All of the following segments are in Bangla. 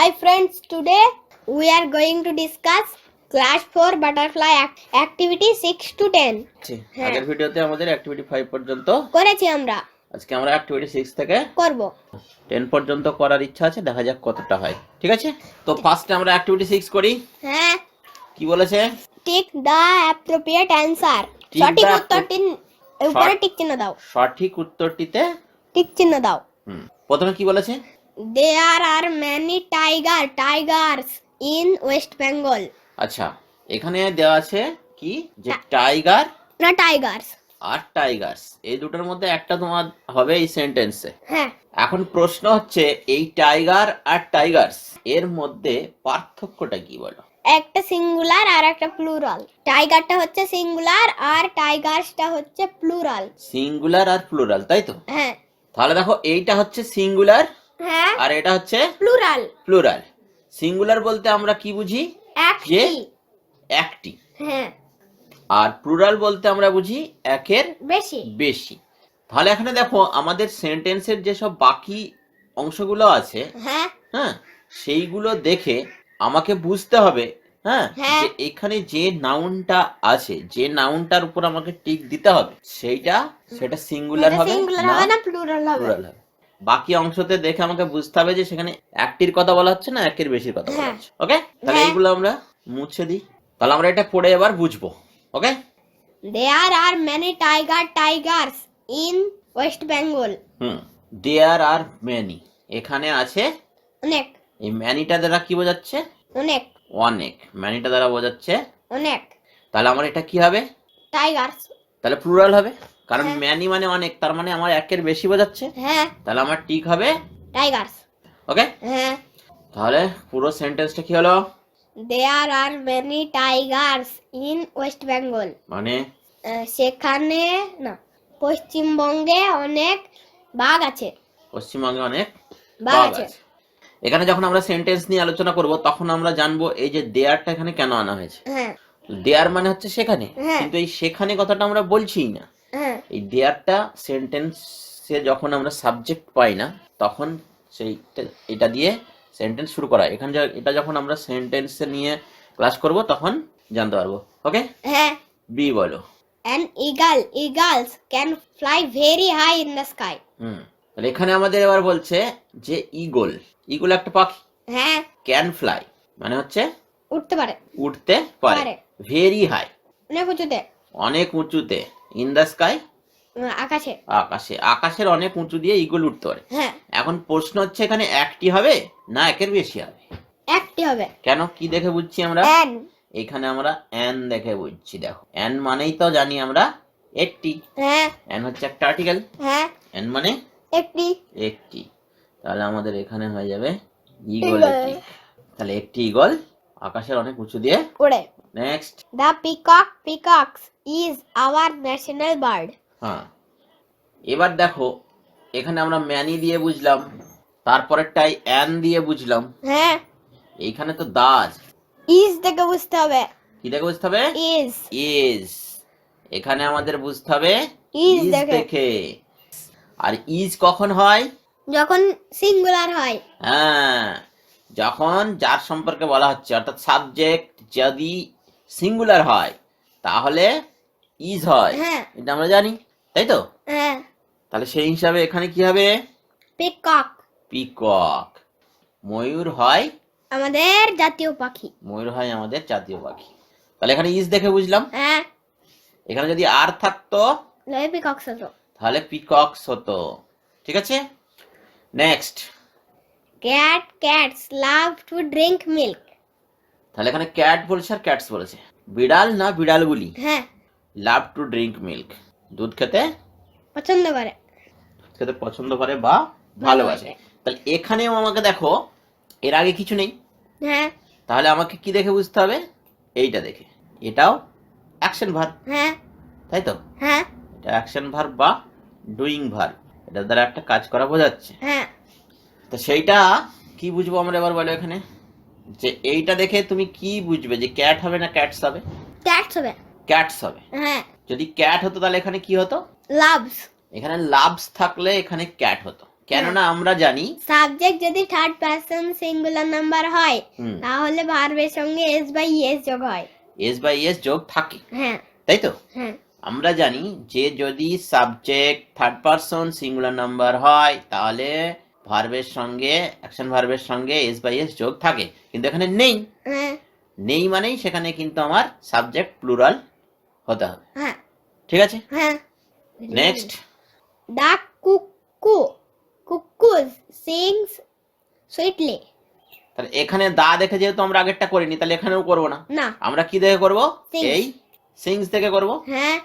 Hi friends, today we are going to discuss class 4 butterfly activity 6 to 10. আগের ভিডিওতে আমাদের অ্যাক্টিভিটি 5 পর্যন্ত করেছি আমরা। আজকে আমরা অ্যাক্টিভিটি 6 থেকে করব 10 পর্যন্ত করার ইচ্ছা আছে, দেখা যাক কতটা হয়। ঠিক আছে, তো ফার্স্টে আমরা অ্যাক্টিভিটি 6 করি। হ্যাঁ, কি বলেছে? Tick the appropriate answer. সঠিক উত্তরটি উপরে টিক চিহ্ন দাও। সঠিক উত্তরটিতে টিক চিহ্ন দাও। প্রথমে কি বলেছে? There are many tigers in West Bengal. আচ্ছা, এখানে দেওয়া আছে কি যে টাইগার না টাইগার্স আর টাইগার্স, এই দুটোর মধ্যে একটা তোমার হবে এই সেন্টেন্সে। হ্যাঁ, এখন প্রশ্ন হচ্ছে এই টাইগার আর টাইগার্স এর মধ্যে পার্থক্যটা কি বলো? একটা সিঙ্গুলার আর একটা প্লুরাল। টাইগারটা হচ্ছে সিঙ্গুলার আর টাইগার্সটা হচ্ছে প্লুরাল। সিঙ্গুলার আর প্লুরাল, তাই তো? হ্যাঁ, তাহলে দেখো এইটা হচ্ছে সিঙ্গুলার হ্যাঁ, আর এটা হচ্ছে প্লুরাল। প্লুরাল। সিঙ্গুলার বলতে আমরা কি বুঝি? একটি। একটি। হ্যাঁ, আর প্লুরাল বলতে আমরা বুঝি একের বেশি। বেশি। তাহলে এখানে দেখো আমাদের সেন্টেন্সের যেসব বাকি অংশগুলো আছে, হ্যাঁ, হ্যাঁ, সেইগুলো দেখে আমাকে বুঝতে হবে, হ্যাঁ, হ্যাঁ, যে এখানে যে নাউনটা আছে, যে নাউনটার উপর আমাকে টিক দিতে হবে সেটা সিঙ্গুলার হবে না প্লুরাল হবে। প্লুরাল হবে। বাকি অংশতে দেখে আমাকে বুঝতে হবে যে সেখানে একটির কথা বলা হচ্ছে না একের বেশির কথা বলা হচ্ছে। ওকে, তাহলে এইগুলো আমরা মুছে দিই। তাহলে আমরা এটা পড়ে এবার বুঝবো। Okay, There are many tigers in West Bengal. There are many, এখানে আছে অনেক। এই ম্যানিটা দ্বারা কি বোঝাচ্ছে? অনেক। অনেক। ম্যানিটা দ্বারা বোঝাচ্ছে অনেক। তাহলে আমার এটা কি হবে? টাইগার্স। তাহলে প্লুরাল হবে, কারণ ম্যানি মানে অনেক, তার মানে আমার একের বেশি বোঝাচ্ছে। হ্যাঁ, তাহলে আমার টিক হবে টাইগার্স। ওকে, হ্যাঁ, তাহলে পুরো সেন্টেন্সটা কি হলো? There are many tigers in West Bengal. মানে সেখানে না, পশ্চিমবঙ্গে অনেক বাঘ আছে। পশ্চিমবঙ্গে অনেক বাঘ বাঘ আছে। আছে। এখানে যখন আমরা সেন্টেন্স নিয়ে আলোচনা করব তখন আমরা জানবো এই যে দেয়ারটা এখানে কেন আনা হয়েছে। হ্যাঁ, দেয়ার মানে হচ্ছে সেখানে, হ্যাঁ, কিন্তু এই সেখানে কথাটা আমরা বলছিই না। হ্যাঁ, এই দেয়ারটা সেন্টেন্সে যখন আমরা সাবজেক্ট পাই না তখন এটা দিয়ে সেন্টেন্স শুরু করা। এখানে এটা যখন আমরা সেন্টেন্সে নিয়ে ক্লাস করব তখন জানতে পারবো। ওকে, হ্যাঁ। বি বলো। An eagles can fly very high in the sky. তাহলে এখানে আমাদের এবার বলছে যে ইগল একটা পাখি। হ্যাঁ, ক্যান ফ্লাই মানে হচ্ছে উঠতে পারে। উঠতে পারে। ভেরি হাই অনেক উঁচুতে। অনেক উঁচুতে। ইন দ্য স্কাই আকাশে। আকাশের অনেক উঁচু দিয়ে ইগল উঠতে পারে। হ্যাঁ, এখন প্রশ্ন হচ্ছে এখানে একটি হবে না একের বেশি হবে? একটি হবে। কেন, কি দেখে বুঝছি আমরা? অ্যান। এখানে আমরা অ্যান দেখে বুঝছি। দেখো অ্যান মানেই তো জানি আমরা একটি। হ্যাঁ, অ্যান হচ্ছে একটা আর্টিকেল। হ্যাঁ, অ্যান মানে একটি। তাহলে আমাদের এখানে হয়ে যাবে ইগল। তাহলে একটি ইগল আকাশের অনেক উঁচু দিয়ে ওড়ে। Next, The peacocks is our national bird. হ্যাঁ, এবার দেখো এখানে আমরা ম্যানি দিয়ে বুঝলাম, তারপরেরটাই অ্যান দিয়ে বুঝলাম। হ্যাঁ, এইখানে তো দা আছে। ইজ দেখে বুঝতে হবে। কি দেখে বুঝতে হবে? ইজ। এখানে আমাদের বুঝতে হবে ইজ ইজ দেখে। আর ইজ কখন হয়? যখন সিঙ্গুলার হয়। হ্যাঁ, যখন যার সম্পর্কে বলা হচ্ছে, অর্থাৎ সাবজেক্ট যদি সিঙ্গুলার হয় তাহলে ইজ হয়। হ্যাঁ, এটা আমরা জানি, তাই তো? হ্যাঁ। তাহলে সেই হিসাবে এখানে কি হবে? পিকক। ময়ূর হয় আমাদের জাতীয় পাখি। তাহলে এখানে ইজ দেখে বুঝলাম। হ্যাঁ, এখানে যদি আর থাকতো পিকক্স হতো। তাহলে পিকক্স হতো। ঠিক আছে, next. Cats love to drink milk. তাহলে এখানে ক্যাট বলছে আর ক্যাটস বলেছে। বিড়াল না বিড়ালগুলি হ্যাঁ, লাভ টু ড্রিঙ্ক মিল্ক, দুধ খেতে পছন্দ করে বা ভালোবাসে। তাহলে এখানেও আমাকে দেখো এর আগে কিছু নেই। হ্যাঁ, তাহলে আমাকে কি দেখে বুঝতে হবে? এইটা দেখে। এটাও অ্যাকশন ভার্ব। হ্যাঁ, তাই তো? হ্যাঁ, এটা অ্যাকশন ভার্ব বা ডুইং ভার্ব, এটার দ্বারা একটা কাজ করা বোঝাচ্ছে। হ্যাঁ। তো সেইটা কি বুঝবো আমরা এবার বলো এখানে, যে এইটা দেখে তুমি কি বুঝবে যে ক্যাট হবে না ক্যাটস হবে? ক্যাটস হবে। যদি ক্যাট হতো তাহলে এখানে কি হতো? লাভস। এখানে লাভস থাকলে এখানে ক্যাট হতো। কেননা আমরা জানি সাবজেক্ট যদি থার্ড পারসন সিঙ্গুলার নাম্বার হয় হুম, তাহলে ভার্বের সঙ্গে এস বাই এস যোগ হয়। এস বাই এস যোগ থাকে, হ্যাঁ তাই তো? হ্যাঁ আমরা জানি যে যদি subject third person singular number হয় তাহলে ভার্বের সঙ্গে অ্যাকশন ভার্বের সঙ্গে এস বাই এস যোগ থাকে, কিন্তু এখানে নেই। হ্যাঁ নেই মানেই সেখানে কিন্তু আমার সাবজেক্ট প্লুরাল হতে হবে, হ্যাঁ ঠিক আছে? হ্যাঁ। Next, the cuckoos sings sweetly. তাহলে এখানে দা দেখে যেহেতু আমরা আগেরটা করিনি তাহলে এখানেও করব না, না। আমরা কি দেখে করব? Sings. এই সিংস থেকে করব। হ্যাঁ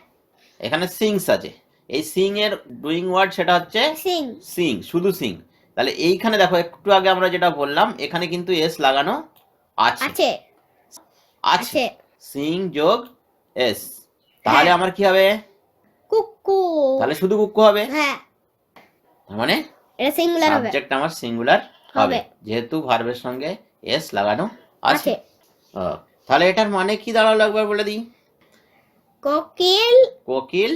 এখানে সিংস আছে, এই সিং এর ডুইং ওয়ার্ড সেটা হচ্ছে সিং। সিং, শুধু সিং। তাহলে এইখানে দেখো একটু আগে আমরা যেটা বললাম এখানে কিন্তু এস লাগানো আছে, আছে আছে, সিং যোগ এস, তাহলে হ্যাঁ। আমার কি হবে? কুকু। তাহলে শুধু কুক্কু হবে, হ্যাঁ তার মানে এটা সিঙ্গুলার হবে। সাবজেক্ট আমার সিঙ্গুলার হবে হবে। যেহেতু ভার্বের সঙ্গে এস লাগানো আছে। আছে। ও, তাহলে এটার মানে কি দাঁড়ালো একবার বলে দিই। কোকিল কোকিল,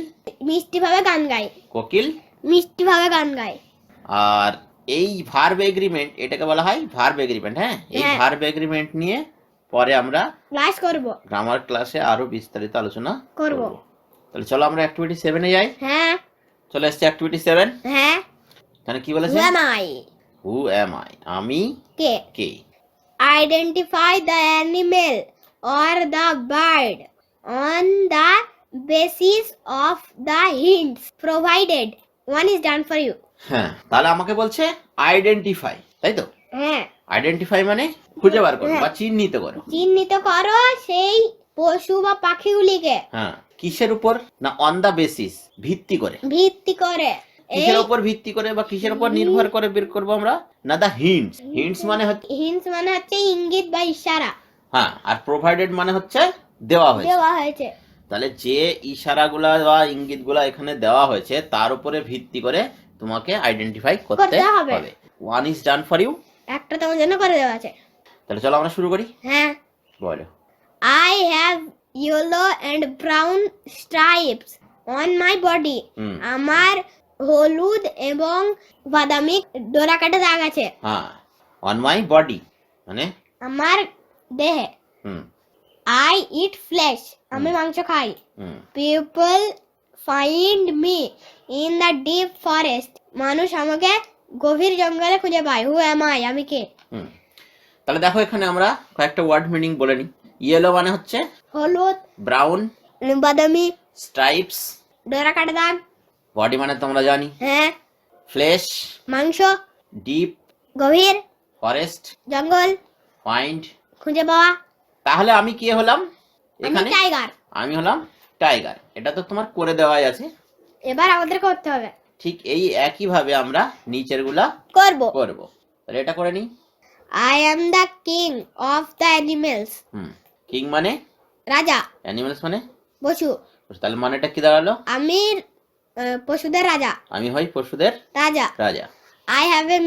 মিষ্টি ভাবে গান গায়। কোকিল। মিষ্টি ভাবে গান গায়। আর এই ভার্ব এগ্রিমেন্ট এটাকে বলা হয় ভার্ব এগ্রিমেন্ট। হ্যাঁ, এই হ্যাঁ। ভার্ব এগ্রিমেন্ট নিয়ে পরে আমরা ক্লাস করব। গ্রামার ক্লাসে আরো বিস্তারিত আলোচনা করব। তাহলে চলো আমরা অ্যাক্টিভিটি 7 এ যাই। হ্যাঁ চলে এসেছে অ্যাক্টিভিটি 7। হ্যাঁ। এখানে কি বলেছে? Who am I? Who am I, আমি কে। কে। Identify the animal or the bird on the basis of the hints provided. One is done for you. হ্যাঁ, তাহলে আমাকে বলছে আইডেন্টিফাই, তাই তো? হ্যাঁ। আইডেন্টিফাই মানে খুঁজে বার করো হ্যাঁ। বা চিহ্নিত করো। চিহ্নিত করো সেই পশু বা পাখিগুলিকে। হ্যাঁ, কিসের উপর? না অন দা বেসিস, ভিত্তি করে। ভিত্তি করে। কিসের উপর ভিত্তি করে বা কিসের উপর নির্ভর করে বের করবো আমরা? না দা হিন্টস। হিন্টস মানে হচ্ছে, হিন্টস মানে হচ্ছে ইঙ্গিত বা ইশারা। হ্যাঁ, আর প্রোভাইডেড মানে হচ্ছে দেওয়া হয়েছে। দেওয়া হয়েছে। তাহলে যে ইশারাগুলা বা ইঙ্গিতগুলা এখানে দেওয়া হয়েছে তার উপরে ভিত্তি করে তোমাকে আইডেন্টিফাই করতে করতে হবে। হবে। One is done for you. একটা তোমার জন্য করে দেওয়া আছে। তাহলে চলো আমরা শুরু করি। হ্যাঁ। বলো। I have yellow and brown stripes on my body. হুম, আমার হলুদ এবং বাদামি ডোরা কাটা দাগ আছে হ্যাঁ, অন মাই বডি মানে আমার দেহে। হুম I eat flesh. আমি মাংস খাই। হুম People find me in the deep forest. মানুষ আমাকে গভীর জঙ্গলে খুঁজে পায়। Who am I? আমি কে। হুম। তাহলে দেখো এখানে আমরা কয়েকটা ওয়ার্ড মিনিং বলে নিই। ইয়েলো মানে হচ্ছে হলুদ, ব্রাউন, বাদামি, স্ট্রাইপস, ডোরা কাটা দাগ। বডি মানে তোমরা জানি, হ্যাঁ। ফ্লেশ, মাংস, ডিপ, গভীর, ফরেস্ট, জঙ্গল, ফাইন্ড। খুঁজে পাওয়া। তাহলে আমি কে হলাম আমি এখানে? টাইগার। আমি হলাম টাইগার। এটা তো তোমার করে দেওয়াই আছে। এবার আমাদের করতে হবে। ঠিক এই একই ভাবে আমরা নিচের গুলা করব। করব। তাহলে এটা করে নিই। I am the king of the animals. King মানে রাজা, অ্যানিমালস মানে পশু। তাহলে মানেটা কি দাঁড়ালো? আমি পশুদের রাজা। আমি হই পশুদের রাজা। রাজা। I have a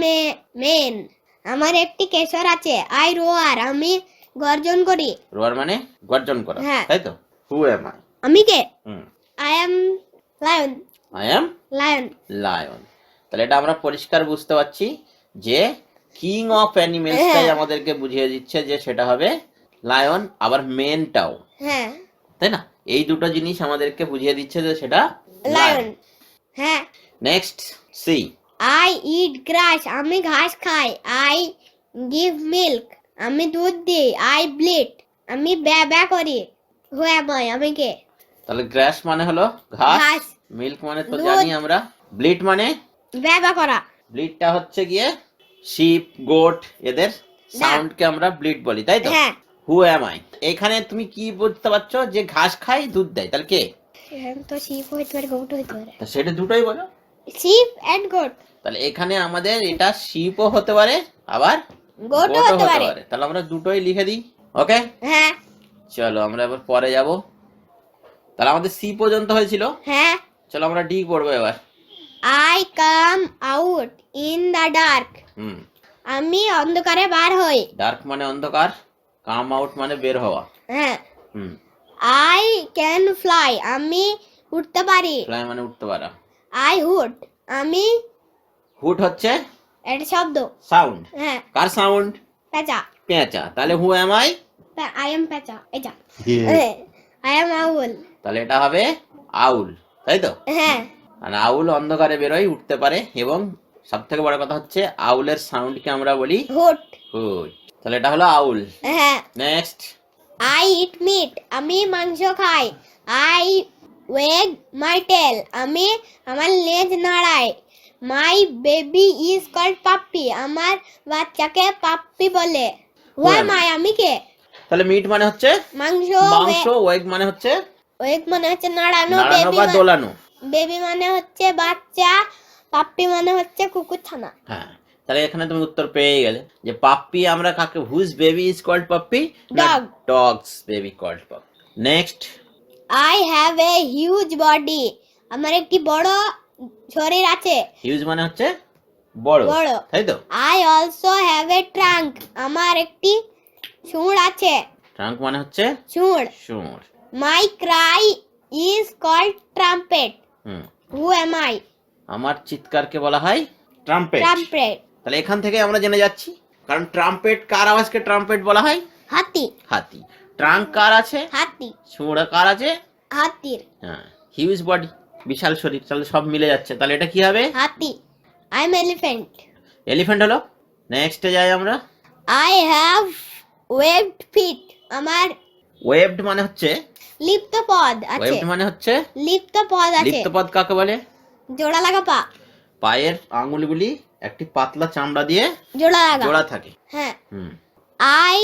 mane. আমার একটি কেশর আছে। I roar. আমি গর্জন করি। রোয়ার মানে গর্জন করা, হ্যাঁ। তাই তো? হু অ্যাম আই? আমি কে? হুম, I am lion. I am Lion. Lion. তাহলে এটা আমরা পরিষ্কার বুঝতে পারছি যে কিং অফ অ্যানিমেলসটাই হ্যাঁ। আমাদেরকে বুঝিয়ে দিচ্ছে যে সেটা হবে লায়ন, আবার মেনটাও, হ্যাঁ। তাই না? এই দুটো জিনিস আমাদেরকে বুঝিয়ে দিচ্ছে যে সেটা Lion. লায়ন। হ্যাঁ। Next C. I eat grass. আমি ঘাস খাই। I give milk. আমি দুধ দিই। I bleat. আমি ব্যা করি। Who am I? আমি কে? তাহলে গ্রাস মানে হলো ঘাস, ঘাস। মিল্ক মানে তো দুধ। জানি আমরা, ব্লিট মানে ব্যা করা। ব্লিটটা হচ্ছে গিয়ে শিপ, গোট, এদের সাউন্ডকে আমরা ব্লিট বলি, তাই তো? হ্যাঁ। হু অ্যাম আই? এখানে তুমি কি বুঝতে পারছো যে ঘাস খায় দুধ দেয়, তাহলে কে? তো শিপ হইতে পারে, গোট হইতে পারে। তা সেটা দুটোই বলো। Sheep and goat. তাহলে এখানে আমাদের এটা শিপও হতে পারে আবার গোটও গোটও হতে হতে পারে। পারে। তাহলে আমরা দুটোই লিখে দিই। ওকে, হ্যাঁ। চলো আমরা এবার পরে যাব। তাহলে আমাদের সি পর্যন্ত হয়েছিল। হ্যাঁ। চলো আমরা ডি পড়বো এবার। I come out in the dark. হুম, আমি অন্ধকারে বার হই। ডার্ক মানে অন্ধকার, কাম আউট মানে বের হওয়া। হ্যাঁ। হুম, I can fly. আমি উঠতে পারি। ফ্লাই মানে উঠতে পারা। I hoot. আমি হুট হচ্ছে এটা শব্দ। সাউন্ড। হ্যাঁ, কার সাউন্ড? পেঁচা। পেঁচা। তাহলে হু এম আই? আই এম পেঁচা। এটা আই এম আউল। তাহলে এটা হবে আউল, তাই তো? হ্যাঁ, আর আউল অন্ধকারে বেরোয়, উঠতে পারে, এবং সব থেকে বড় কথা হচ্ছে আউলের সাউন্ডকে আমরা বলি হুট। হুট। তাহলে এটা হলো আউল। হ্যাঁ, নেক্সট, আই ইট মিট। আমি মাংস খাই। I wag my tail. আমি আমার লেজ নাড়াই। My baby is called puppy. আমার বাচ্চাকে পাপ্পি বলে। ওয়াই মাই, আমি কে? তাহলে মিট মানে হচ্ছে মাংস। মাংস, ওয়েগ মানে হচ্ছে ওয়েগ মানে হচ্ছে নাড়ানো। নাড়ানো বা দোলানো। বেবি মানে হচ্ছে বাচ্চা। পাপ্পি মানে হচ্ছে কুকুর ছানা। হ্যাঁ, তাহলে এখানে তুমি উত্তর পেয়ে গেলে যে পাপ্পি আমরা কাকে, whose baby is called puppy? Dog. Dog's baby called puppy. Next, I have a huge body. আমার একটি বড় শরীর আছে। হিউজ মানে হচ্ছে বড়, বড়। তাই তো? I also have a trunk. আমার একটি সুঁড় আছে। ট্রাঙ্ক মানে হচ্ছে সুঁড়। সুর। My cry is called trumpet. Hmm, who am I? আমার চিৎকারকে বলা হয় ট্রাম্পেট। ট্রাম্পেট। তাহলে এখান থেকে আমরা জেনে যাচ্ছি, কারণ ট্রাম্পেট, কার আওয়াজকে ট্রাম্পেট বলা হয়? হাতি। হাতি। ট্রাঙ্ক কার আছে? হাতি। সুর কার আছে? হাতির। হ্যাঁ, হিউজ বডি, বিশাল শরীর, তাহলে সব মিলে যাচ্ছে। তাহলে এটা কি হবে? হাতি। I am elephant. এলিফ্যান্ট হলো। নেক্সটে যাই আমরা। I have webbed feet. আমার ওয়েবড মানে হচ্ছে, লিপ্ত পদ আছে। ওয়েবড মানে হচ্ছে লিপ্ত পদ আছে। লিপ্তপদ কাকে বলে? জোড়া লাগা পা। পায়ের আঙুলগুলি একটি পাতলা চামড়া দিয়ে জোড়া লাগা। জোড়া থাকে। হ্যাঁ। হুম। I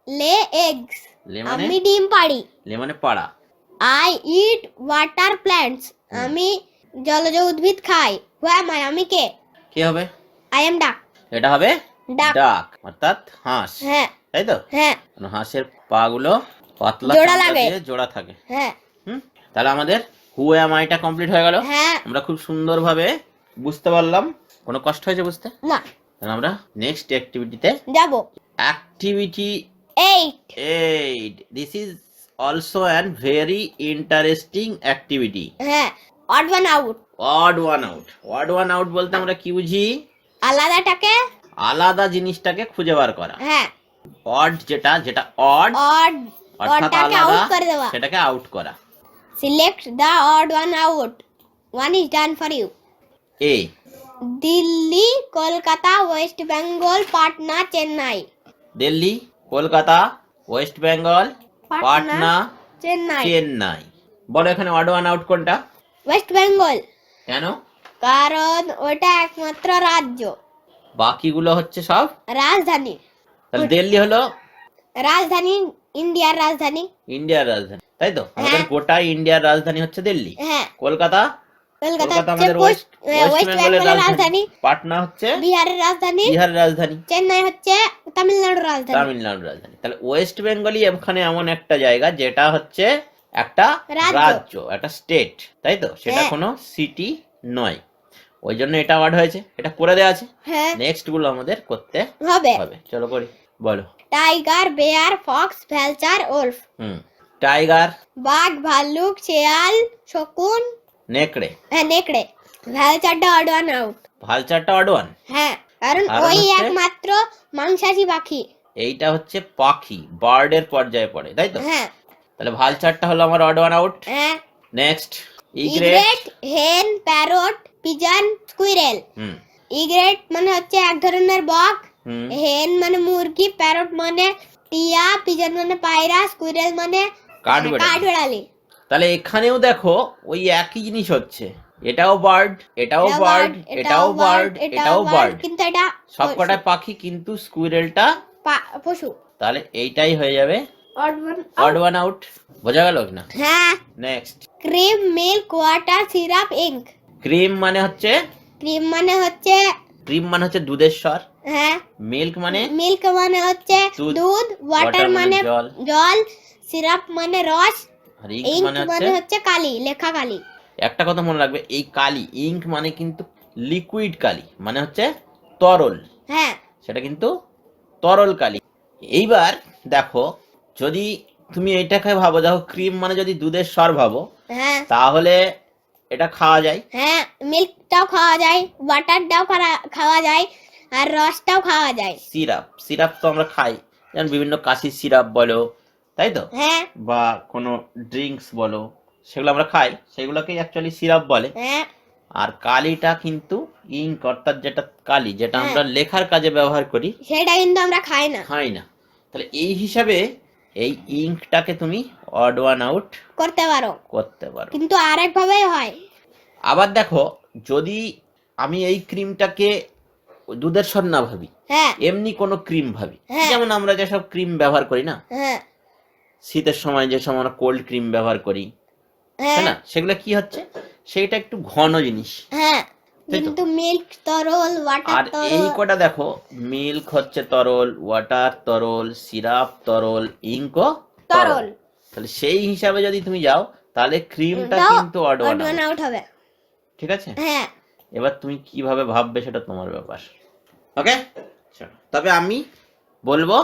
lay eggs. লে মানে? আমি ডিম পাড়ি। লে মানে পাড়া। I eat water plants. আমি জলজ উদ্ভিদ খাই। Who am I? আমি কে? কি হবে? আই এম ডাক। এটা হবে ডাক। ডাক, অর্থাৎ হাঁস, হ্যাঁ। তাই তো? হ্যাঁ। কারণ হাঁসের পা গুলো পাতলা জোড়া চামড়া লাগে। দিয়ে জোড়া থাকে। হ্যাঁ। হুম, তাহলে আমাদের হু এম আইটা কমপ্লিট হয়ে গেল। হ্যাঁ। আমরা খুব সুন্দরভাবে বুঝতে পারলাম। কোনো কষ্ট হয়েছে বুঝতে? না। তাহলে আমরা নেক্সট অ্যাক্টিভিটিতে যাব। Activity 8. 8, this is also an very interesting activity. হ্যাঁ। Odd one out. Odd one out. Odd one out বলতে আমরা কি বুঝি? আলাদাটাকে। আলাদা জিনিসটাকে খুঁজে বার করা। হ্যাঁ। অড যেটা, যেটা অড অড। অর্থাৎ অডটাকে আলাদা, আউট করে দেওয়া। সেটাকে আউট করা। Select the odd one out. One is done for you. A, Delhi, Kolkata, West Bengal, Patna, Chennai. Delhi, Kolkata, West Bengal, Patna, Chennai. Chennai. বলো এখানে অড ওয়ান আউট কোনটা? ওয়েস্ট বেঙ্গল। কেন? কারণ ওটা একমাত্র রাজ্য। বাকিগুলো হচ্ছে সব রাজধানী। তাহলে দিল্লি হলো রাজধানী, ইন্ডিয়ার রাজধানী। ইন্ডিয়ার রাজধানী, তাই তো? আমাদের গোটা ইন্ডিয়ার রাজধানী হচ্ছে দিল্লি। হ্যাঁ। কলকাতা, কলকাতা হচ্ছে আমাদের ওয়েস্ট ওয়েস্ট বেঙ্গলের বেঙ্গলের রাজধানী। রাজধানী। পাটনা হচ্ছে বিহারের রাজধানী। বিহারের রাজধানী। চেন্নাই হচ্ছে তামিলনাড়ুর রাজধানী। তামিলনাড়ুর রাজধানী। তাহলে ওয়েস্ট বেঙ্গলই এখানে এমন একটা জায়গা যেটা হচ্ছে একটা রাজ্য, একটা স্টেট, তাই তো? সেটা কোনো সিটি নয়, ওই জন্য এটা ওয়ার্ড হয়েছে। এটা করে দেওয়া আছে। হ্যাঁ। নেক্সট গুলো আমাদের করতে হবে। চলো করি। বলো। Tiger, bear, fox, vulture, wolf. Tiger, বাঘ, ভাল্লুক, শেয়াল, শকুন, নেকড়ে। হ্যাঁ নেকড়ে। ভ্যালচারটা অড ওয়ান আউট। ভালচারটা অড ওয়ান। হ্যাঁ, কারণ কারণ ওই হচ্ছে একমাত্র মাংসাশী পাখি। এইটা হচ্ছে পাখি, বার্ডের পর্যায়ে পড়ে, তাই তো? হ্যাঁ। তাহলে ভালচারটা হলো আমার অড ওয়ান আউট। হ্যাঁ। নেক্সট, ইগ্রেট, হেন, প্যারট, পিজন, স্কুইরেল। ইগ্রেট মানে হচ্ছে এক ধরনের বক। হেন মানে মুরগি, প্যারট মানে টিয়া, পিজন মানে পায়রা, স্কুইরেল মানে কাঠবিড়ালি। তাহলে এখানেও দেখো ওই একই জিনিস হচ্ছে, এটাও বার্ড, এটাও বার্ড, এটাও বার্ড, এটাও বার্ড, কিন্তু এটা সবকটা পাখি, কিন্তু স্কুইরেলটা পশু। তাহলে এইটাই হয়ে যাবে অড ওয়ান আউট। বোঝা গেল না? হ্যাঁ। Next, cream, milk, water, syrup, ink. Cream মানে হচ্ছে দুধের স্বর। হ্যাঁ। মিল্ক মানে দুধ, ওয়াটার মানে জল, সিরাপ মানে রস, আর ইঙ্ক মানে হচ্ছে কালি, লেখা কালি। একটা কথা মনে রাখবে, এই কালি, ইঙ্ক মানে কিন্তু লিকুইড কালি, মানে হচ্ছে তরল। হ্যাঁ, সেটা কিন্তু তরল কালি। এইবার দেখো, যদি তুমি এইটাকে ভাবো, দেখো ক্রিম মানে যদি দুধের স্বর ভাবো, হ্যাঁ, তাহলে এটা খাওয়া যায়। হ্যাঁ, মিল্কটাও খাওয়া যায়, বাটারটাও খাওয়া যায়, আর রসটাও খাওয়া যায়। সিরাপ তো আমরা খাই, যেমন বিভিন্ন কাশির সিরাপ বলো, তাই তো, হ্যাঁ বা কোনো ড্রিঙ্কস বলো, সেগুলো আমরা খাই, সেগুলোকেই অ্যাকচুয়ালি সিরাপ বলে। হ্যাঁ আর কালিটা কিন্তু ইঙ্ক, অর্থাৎ যেটা কালি, যেটা হ্যাঁ। আমরা লেখার কাজে ব্যবহার করি, সেটা কিন্তু আমরা খাই না, খাই না। তাহলে এই হিসাবে এই ইঙ্কটাকে তুমি অড ওয়ান আউট করতে পারো, করতে পারো। কিন্তু আরেক ভাবেই হয়। আবার দেখো, যদি আমি এই ক্রিমটাকে দুধের স্বর না ভাবি, হ্যাঁ এমনি কোনো ক্রিম ভাবি, হ্যাঁ। যেমন আমরা যেসব ক্রিম ব্যবহার করি না, হ্যাঁ শীতের সময় যে সময় আমরা কোল্ড ক্রিম ব্যবহার করি, তাই হ্যাঁ না, সেগুলো কি হচ্ছে, সেইটা একটু ঘন জিনিস, হ্যাঁ, তাই তো? কিন্তু মিল্ক তরল, ওয়াটার আর এই তরল। কটা দেখো, মিল্ক হচ্ছে তরল, ওয়াটার তরল, সিরাপ তরল, ইঙ্কও তরল। তরল। তাহলে সেই হিসাবে যদি তুমি যাও, তাহলে ক্রিমটা এটাও কিন্তু odd one odd one out, out হবে। ঠিক আছে? হ্যাঁ এবার তুমি কিভাবে ভাববে সেটা তোমার ব্যাপার, ওকে? তবে আমি বলবো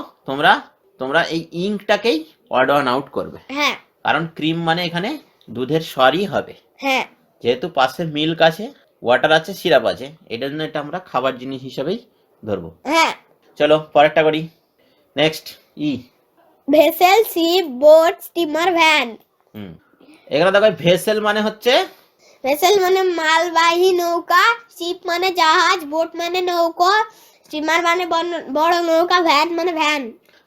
তোমরা এই ইঙ্কটাকেই অড ওয়ান আউট করবে, হ্যাঁ কারণ ক্রিম মানে এখানে দুধের স্বরই হবে, হ্যাঁ যেহেতু পাশে মিল্ক আছে, ওয়াটার আছে, সিরাপ আছে, এটার জন্য এটা আমরা খাবার জিনিস হিসেবেই ধরবো। হ্যাঁ। চলো পরেরটা করি। Next E. Vessel, ship, boat, steamer, van. এখানে দেখো ভেসেল মানে হচ্ছে, ভেসেল মানে মালবাহী নৌকা, শিপ মানে জাহাজ, বোট মানে নৌকা, স্টিমার মানে বড় নৌকা, ভ্যান মানে ভ্যান।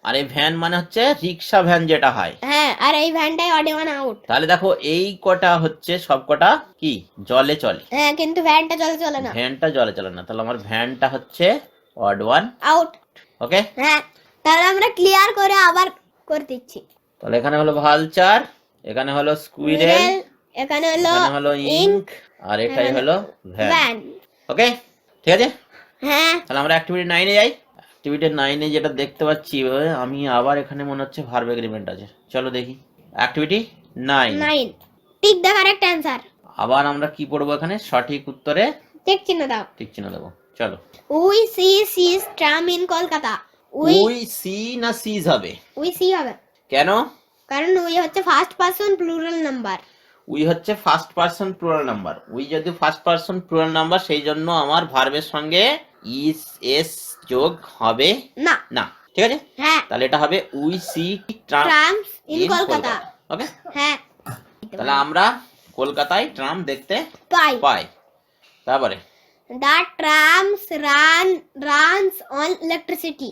আর এই ভ্যান মানে হচ্ছে রিক্সা ভ্যান যেটা হয়। হ্যাঁ, আর এই ভ্যানটাই অড ওয়ান আউট। তাহলে দেখো এই কটা হচ্ছে সব কটা কি জলে চলে, হ্যাঁ, কিন্তু ভ্যানটা চলে না, ভ্যানটা জলে চলে না, তাহলে আমার ভ্যানটা হচ্ছে অড ওয়ান আউট। ওকে। হ্যাঁ, তাহলে আমরা ক্লিয়ার করে আবার করে দিচ্ছি। তাহলে এখানে হলো ভালচার, এখানে হলো স্কুইরেল, এখানে এখানে হলো ইঙ্ক, আর এটাই হলো ভ্যান। ভ্যান। ওকে, ঠিক আছে। হ্যাঁ তাহলে আমরা অ্যাক্টিভিটি 9-এ যাই। অ্যাক্টিভিটি 9-এ যেটা দেখতে পাচ্ছি, আমি আবার এখানে মনে হচ্ছে ভার্ব এগ্রিমেন্ট আছে, চলো দেখি। Activity 9, 9 tick the correct answer. আবার আমরা কি পড়বো এখানে, সঠিক উত্তরে টিক চিহ্ন দাও। ঠিক চিহ্ন দেবো, চলো। We see sees tram in Kolkata. We see না সিজ হবে? উই সি হবে, কেন? কারণ উই হচ্ছে first person plural number. We হচ্ছে first person plural number, we যদি ফার্স্ট পারসন প্লুরাল নাম্বার, সেই জন্য আমার ভার্বের সঙ্গে ইস এস যোগ হবে না না, ঠিক আছে? হ্যাঁ, তাহলে এটা হবে we see trams in Kolkata. Okay, হ্যাঁ, তাহলে আমরা কলকাতায় ট্রাম দেখতে পাই। পাই। তারপরে the trams runs on electricity.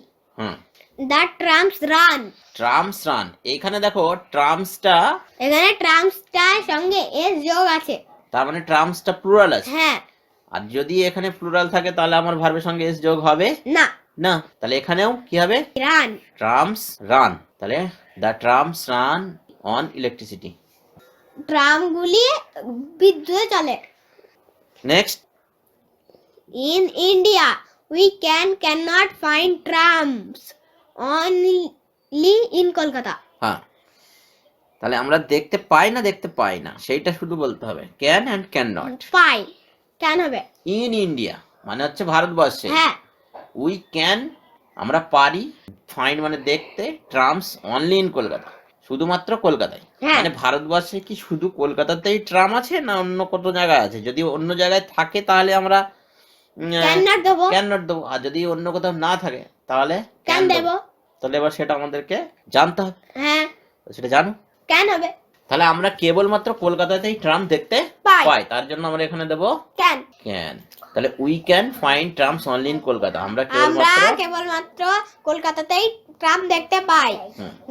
The trams run. Trams run, এখানে দেখো ট্রামসটা, এখানে ট্রামসটার সঙ্গে এস যোগ আছে, তার মানে ট্রামসটা প্লুরাল আছে। হ্যাঁ, আর যদি এখানে প্লুরাল থাকে তাহলে আমার ভার্বের সঙ্গে এস যোগ হবে না, না, তাহলে এখানেও কি হবে, রান। ট্রামস রান, তাহলে the trams run on electricity. ট্রামগুলি বিদ্যুতে চলে। Next, In India, we cannot find trams only in Kolkata. হ্যাঁ, তাহলে আমরা দেখতে পাই না সেইটা শুধু বলতে হবে, ক্যান অ্যান্ড ক্যান নট। পাই কেন হবে? ইন ইন্ডিয়া মানে হচ্ছে ভারতবর্ষে, হ্যাঁ, উই ক্যান আমরা পারি, ফাইন্ড মানে দেখতে, ট্রামস অনলি ইন কলকাতা শুধুমাত্র কলকাতায়। হ্যাঁ। মানে ভারতবর্ষে কি শুধু কলকাতাতেই ট্রাম আছে না অন্য কত জায়গায় আছে? যদি অন্য জায়গায় থাকে তাহলে আমরা cannot দেবো। ক্যান নট দেবো, আর যদি অন্য কোথাও না থাকে তাহলে can দেবো। তাহলে এবার সেটা আমাদেরকে জানতে হবে, হ্যাঁ, সেটা জানো। can হবে। তাহলে আমরা কেবলমাত্র কলকাতাতেই ট্রাম দেখতে পাই। পাই, তার জন্য আমরা এখানে দেবো can। ক্যান। তাহলে we can find trams only in Kolkata, আমরা আমরা কেবলমাত্র কেবলমাত্র কলকাতাতেই ট্রাম দেখতে পাই।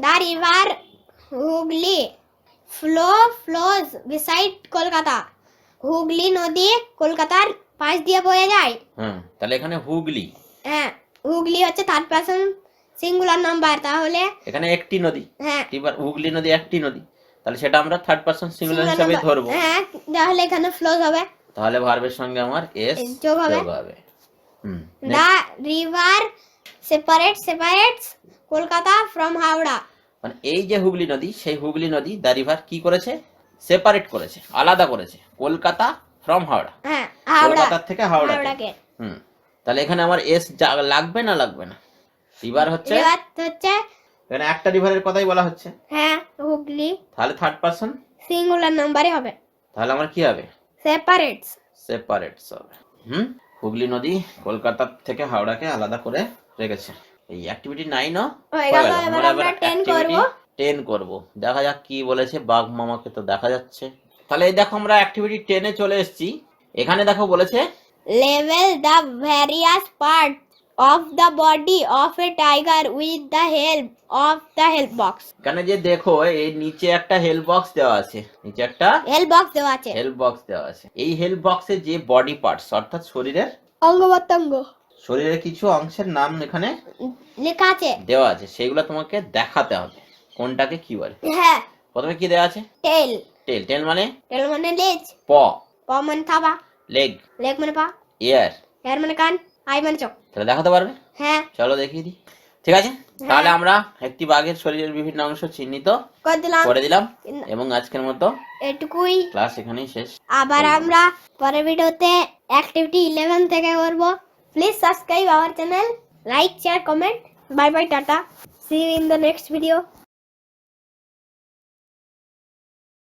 The river Hooghly flows beside Kolkata. Hooghly নদী কলকাতার পাশ দিয়ে বয়ে যায়। তাহলে এখানে হুগলি, হ্যাঁ, হুগলি হচ্ছে থার্ড পারসন সিঙ্গুলার নাম্বার, তাহলে এখানে একটি নদী, হ্যাঁ, এবার হুগলি নদী একটি নদী, তাহলে সেটা আমরা থার্ড পারসন সিঙ্গুলার singular হিসেবে number। ধরবো। হ্যাঁ, তাহলে এখানে ফ্লোজ হবে, তাহলে ভার্বের সঙ্গে আমার এস যোগ হবে। The river separates Kolkata from Howrah. মানে এই যে হুগলি নদী, সেই হুগলি নদী দ্য রিভার কি করেছে, সেপারেট করেছে, আলাদা করেছে কলকাতা ফ্রম হাওড়া, হ্যাঁ, হাওড়া কলকাতা থেকে হাওড়াকে। হাওড়াকে। তাহলে এখানে আমার এস লাগবে না লাগবে না? রিভার হচ্ছে, রিভার হচ্ছে, এখানে একটা রিভারের কথাই বলা হচ্ছে, হ্যাঁ, হুগলি তাহলে থার্ড পারসন সিঙ্গুলার নাম্বারই হবে। তাহলে আমার কি হবে, সেপারেটস। সেপারেটস হবে। হুগলি নদী কলকাতা থেকে হাওড়াকে আলাদা করে রেখেছে। এই অ্যাক্টিভিটি 9 হয়ে গেল, এবার আমরা 10 করব। 10 করব। দেখা যাক কি বলেছে। বাঘ মামাকে তো দেখা যাচ্ছে। তাহলে এই দেখো আমরা অ্যাক্টিভিটি 10 এ চলে এসেছি। এখানে দেখো বলেছে Level the various parts of the body of a tiger with the help of the help box. এখানে যে দেখো এই নিচে একটা হেল্প বক্স দেওয়া আছে, নিচে একটা হেল্প বক্স দেওয়া আছে, হেল্প বক্স দেওয়া আছে। এই হেল্প বক্সে যে বডি পার্টস অর্থাৎ শরীরের অঙ্গ প্রত্যঙ্গ, শরীরের কিছু অংশের নাম এখানে লেখা আছে, দেওয়া আছে। সেগুলো তোমাকে দেখাতে হবে কোনটাকে কি বলে। হ্যাঁ, প্রথমে কি দেওয়া আছে? টেল। টেল। টেল মানে লেজ। প। প মানে থাবা। লেগ। লেগ মানে পা। ইয়ার। ইয়ার মানে কান। আই মানে চোখ। তাহলে দেখাতে পারবে? হ্যাঁ, চলো দেখিয়ে দিই। ঠিক আছে, তাহলে আমরা একটি বাঘের শরীরের বিভিন্ন অংশ চিহ্নিত করে দিলাম এবং আজকের মতো এটুকুই। ক্লাস এখানেই শেষ। আবার আমরা পরের ভিডিওতে অ্যাক্টিভিটি 11 থেকে করব। Please subscribe our channel, like, share, comment. Bye bye, tata. See you in the next video.